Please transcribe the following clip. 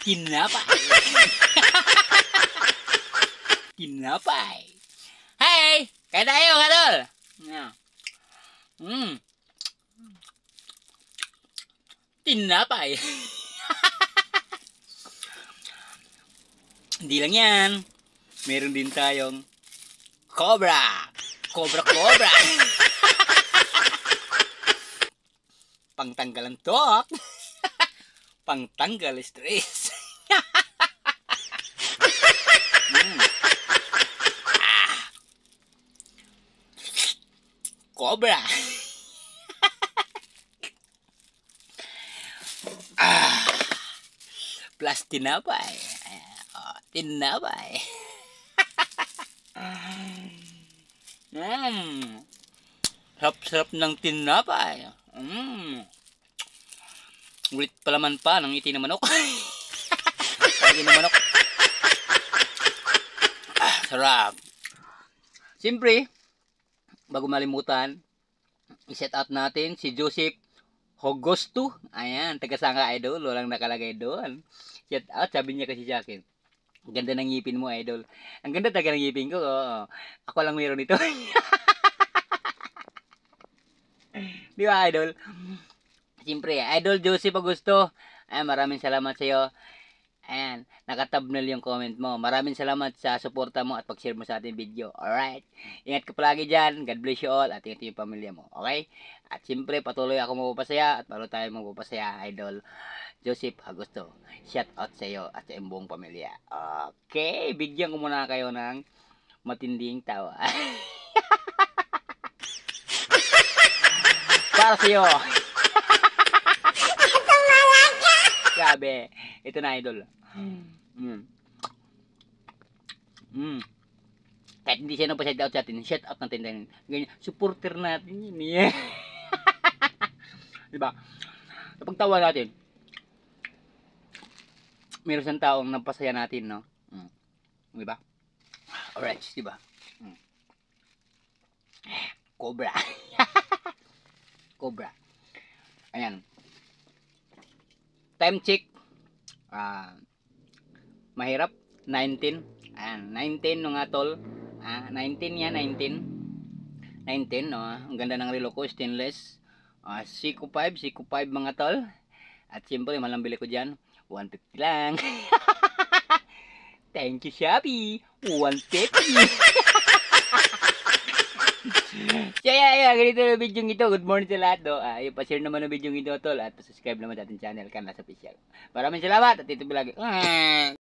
Tinapay. Tinapay. Hey! Kaya tayo, kadol! Tinapay. Hindi lang yan. Meron din tayong cobra. Cobra. Pangtanggal ang tok. Pangtanggal stress. Cobra. Plus tinapay. Tinapay. Sarap-sarap ng tinapay. Ulit palaman pa ng iti na manok. Iti na manok. Sarap. Siyempre, bago malimutan, i-set out natin si Joseph Hogosto. Ayan, taga-Sanga Idol. Walang nakalagay doon. Set out, sabi niya kasi sa akin. Ang ganda ng ngipin mo, Idol. Ang ganda talaga ng ngipin ko. Oo. Ako lang mayroon ito. Di ba, Idol? Siyempre, Idol Joseph Augusto. Ayan, maraming salamat sa iyo. Ayan, nakatabnal yung comment mo. Maraming salamat sa suporta mo at pag-share mo sa ating video. Alright? Ingat ka palagi dyan. God bless you all at ingat yung pamilya mo. Okay? At siyempre, patuloy ako magpapasaya at patuloy tayo magpapasaya, Idol Joseph Augusto. Shout out sa iyo at sa iyong buong pamilya. Okay? Bigyan ko muna kayo ng matinding tawa. Para sa iyo. Grabe. Ito na, Idol. Kahit hindi siya nagpa-shout out sa atin, shout out natin din. Ganyan, supporter natin yun. Yeah. Diba? Napagtawa natin, meron siyang taong napasaya natin, no? Diba? Alright, diba? Cobra. Cobra. Ayan. Time check. Mahirap. 19. Ayan. 19 no nga tol. 19 yan. 19. 19 no. Ang ganda ng relo ko. Stainless. Seiko 5 mga tol. At siyempre malambili ko dyan. 150 lang. Thank you Shopee. 150. So yeah, ganito na video ito. Good morning sa lahat, no? Pa-share naman ng video ito, tol. At pa-subscribe naman sa ating channel, Kanlas Official. Maraming salamat at ito lagi.